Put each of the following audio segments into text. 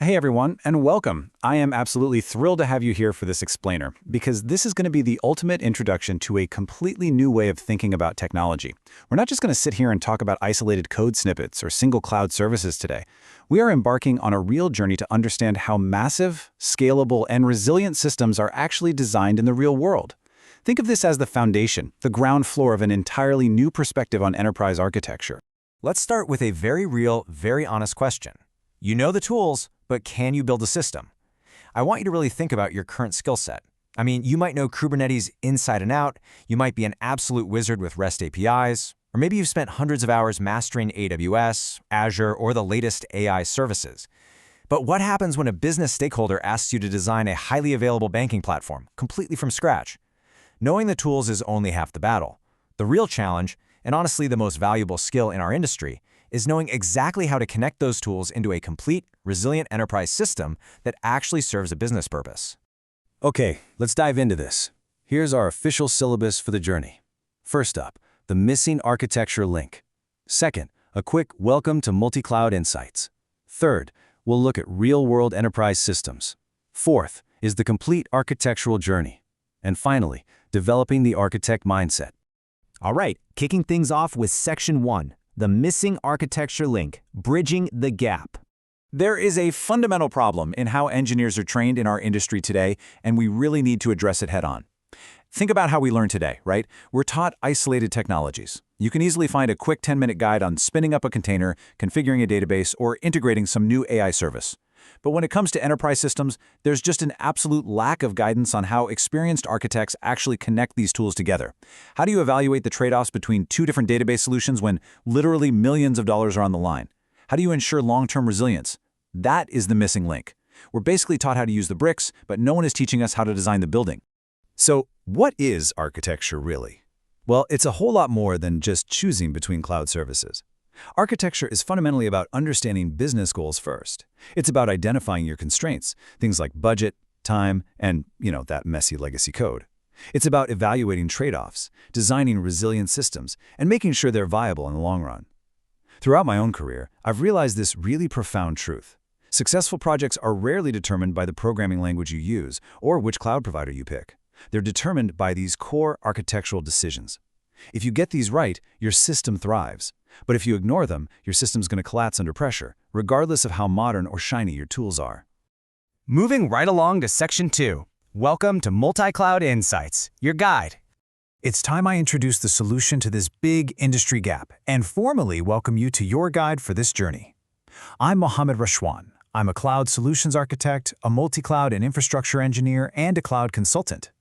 Hey everyone, and welcome. I am absolutely thrilled to have you here for this explainer, because this is going to be the ultimate introduction to a completely new way of thinking about technology. We're not just going to sit here and talk about isolated code snippets or single cloud services today. We are embarking on a real journey to understand how massive, scalable, and resilient systems are actually designed in the real world. Think of this as the foundation, the ground floor of an entirely new perspective on enterprise architecture. Let's start with a very real, very honest question. You know the tools, but can you build a system? I want you to really think about your current skill set. I mean, you might know Kubernetes inside and out, you might be an absolute wizard with REST APIs, or maybe you've spent hundreds of hours mastering AWS, Azure, or the latest AI services. But what happens when a business stakeholder asks you to design a highly available banking platform, completely from scratch? Knowing the tools is only half the battle. The real challenge, and honestly the most valuable skill in our industry, is knowing exactly how to connect those tools into a complete, resilient enterprise system that actually serves a business purpose. Okay, let's dive into this. Here's our official syllabus for the journey. First up, the missing architecture link. Second, a quick welcome to MultiCloud insights. Third, we'll look at real-world enterprise systems. Fourth is the complete architectural journey. And finally, developing the architect mindset. All right, kicking things off with Section 1. The missing architecture link, bridging the gap. There is a fundamental problem in how engineers are trained in our industry today, and we really need to address it head-on. Think about how we learn today, right? We're taught isolated technologies. You can easily find a quick 10-minute guide on spinning up a container, configuring a database, or integrating some new AI service. But when it comes to enterprise systems, there's just an absolute lack of guidance on how experienced architects actually connect these tools together. How do you evaluate the trade-offs between two different database solutions when literally millions of dollars are on the line? How do you ensure long-term resilience? That is the missing link. We're basically taught how to use the bricks, but no one is teaching us how to design the building. So, what is architecture really? Well, it's a whole lot more than just choosing between cloud services. Architecture is fundamentally about understanding business goals first. It's about identifying your constraints, things like budget, time, and, that messy legacy code. It's about evaluating trade-offs, designing resilient systems, and making sure they're viable in the long run. Throughout my own career, I've realized this really profound truth. Successful projects are rarely determined by the programming language you use or which cloud provider you pick. They're determined by these core architectural decisions. If you get these right, your system thrives. But if you ignore them, your system's going to collapse under pressure, regardless of how modern or shiny your tools are. Moving right along to Section 2. Welcome to MultiCloud Insights, your guide. It's time I introduce the solution to this big industry gap and formally welcome you to your guide for this journey. I'm Mohammed Rashwan. I'm a cloud solutions architect, a multi-cloud and infrastructure engineer, and a cloud consultant.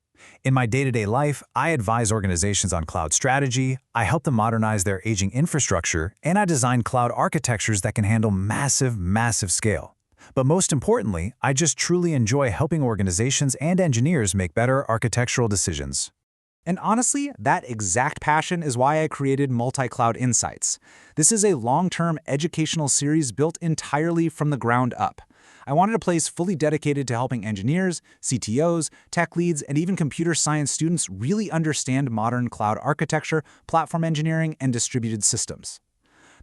In my day-to-day life, I advise organizations on cloud strategy, I help them modernize their aging infrastructure, and I design cloud architectures that can handle massive, massive scale. But most importantly, I just truly enjoy helping organizations and engineers make better architectural decisions. And honestly, that exact passion is why I created MultiCloud Insights. This is a long-term educational series built entirely from the ground up. I wanted a place fully dedicated to helping engineers, CTOs, tech leads, and even computer science students really understand modern cloud architecture, platform engineering, and distributed systems.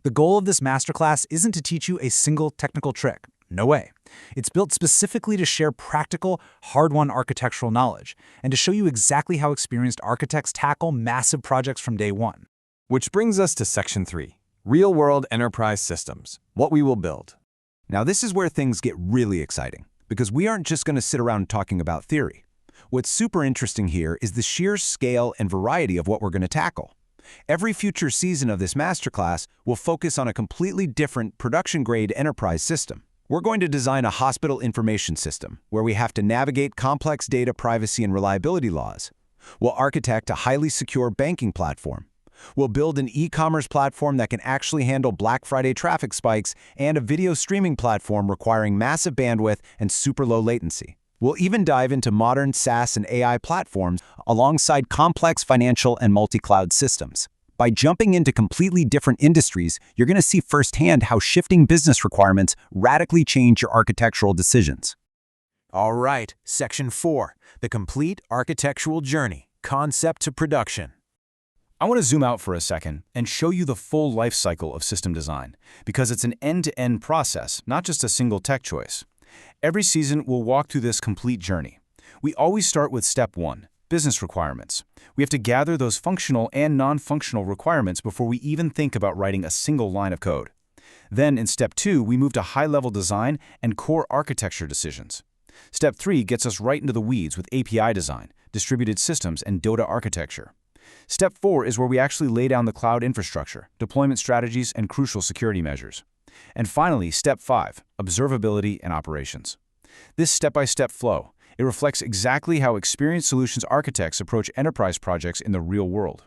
The goal of this masterclass isn't to teach you a single technical trick. No way. It's built specifically to share practical, hard-won architectural knowledge and to show you exactly how experienced architects tackle massive projects from day one. Which brings us to Section 3, Real-World Enterprise Systems, what we will build. Now this is where things get really exciting, because we aren't just going to sit around talking about theory. What's super interesting here is the sheer scale and variety of what we're going to tackle. Every future season of this masterclass will focus on a completely different production-grade enterprise system. We're going to design a hospital information system where we have to navigate complex data privacy and reliability laws. We'll architect a highly secure banking platform. We'll build an e-commerce platform that can actually handle Black Friday traffic spikes and a video streaming platform requiring massive bandwidth and super low latency. We'll even dive into modern SaaS and AI platforms alongside complex financial and multi-cloud systems. By jumping into completely different industries, you're going to see firsthand how shifting business requirements radically change your architectural decisions. All right, Section 4, the complete architectural journey, concept to production. I want to zoom out for a second and show you the full life cycle of system design, because it's an end-to-end process, not just a single tech choice. Every season, we'll walk through this complete journey. We always start with step 1, business requirements. We have to gather those functional and non-functional requirements before we even think about writing a single line of code. Then, in step 2, we move to high-level design and core architecture decisions. Step 3 gets us right into the weeds with API design, distributed systems, and DOTA architecture. Step 4 is where we actually lay down the cloud infrastructure, deployment strategies, and crucial security measures. And finally, step 5, observability and operations. This step-by-step flow, it reflects exactly how experienced solutions architects approach enterprise projects in the real world.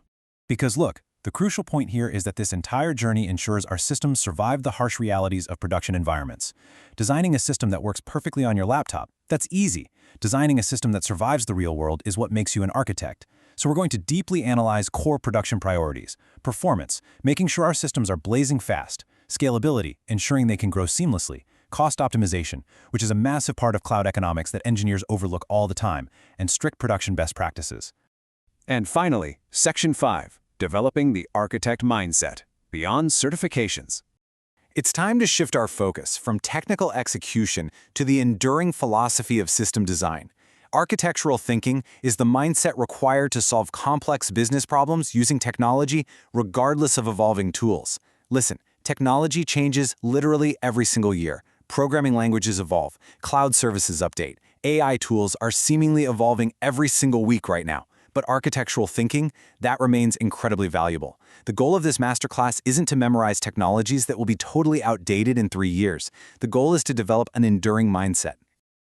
Because look, the crucial point here is that this entire journey ensures our systems survive the harsh realities of production environments. Designing a system that works perfectly on your laptop, that's easy. Designing a system that survives the real world is what makes you an architect. So we're going to deeply analyze core production priorities, performance, making sure our systems are blazing fast, scalability, ensuring they can grow seamlessly, cost optimization, which is a massive part of cloud economics that engineers overlook all the time, and strict production best practices. And finally, Section 5, developing the architect mindset, beyond certifications. It's time to shift our focus from technical execution to the enduring philosophy of system design. Architectural thinking is the mindset required to solve complex business problems using technology regardless of evolving tools. Listen, technology changes literally every single year. Programming languages evolve, cloud services update, AI tools are seemingly evolving every single week right now. But architectural thinking, that remains incredibly valuable. The goal of this masterclass isn't to memorize technologies that will be totally outdated in 3 years. The goal is to develop an enduring mindset.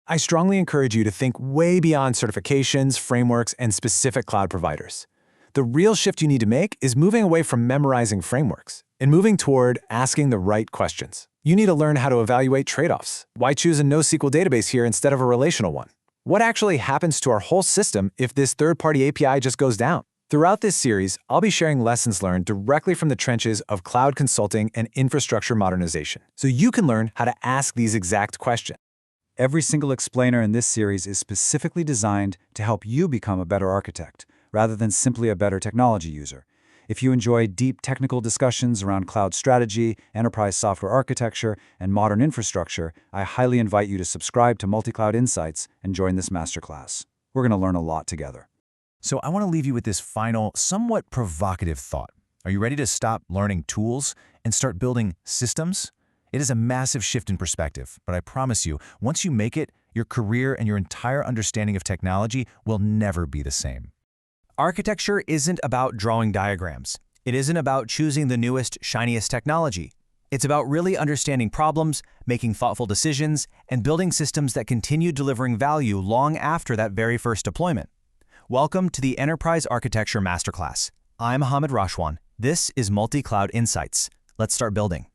I strongly encourage you to think way beyond certifications, frameworks, and specific cloud providers. The real shift you need to make is moving away from memorizing frameworks and moving toward asking the right questions. You need to learn how to evaluate trade-offs. Why choose a NoSQL database here instead of a relational one? What actually happens to our whole system if this third-party API just goes down? Throughout this series, I'll be sharing lessons learned directly from the trenches of cloud consulting and infrastructure modernization, so you can learn how to ask these exact questions. Every single explainer in this series is specifically designed to help you become a better architect, rather than simply a better technology user. If you enjoy deep technical discussions around cloud strategy, enterprise software architecture, and modern infrastructure, I highly invite you to subscribe to MultiCloud Insights and join this masterclass. We're going to learn a lot together. So I want to leave you with this final, somewhat provocative thought. Are you ready to stop learning tools and start building systems? It is a massive shift in perspective, but I promise you, once you make it, your career and your entire understanding of technology will never be the same. Architecture isn't about drawing diagrams. It isn't about choosing the newest, shiniest technology. It's about really understanding problems, making thoughtful decisions, and building systems that continue delivering value long after that very first deployment. Welcome to the Enterprise Architecture Masterclass. I'm Hamid Rashwan. This is MultiCloud Insights. Let's start building.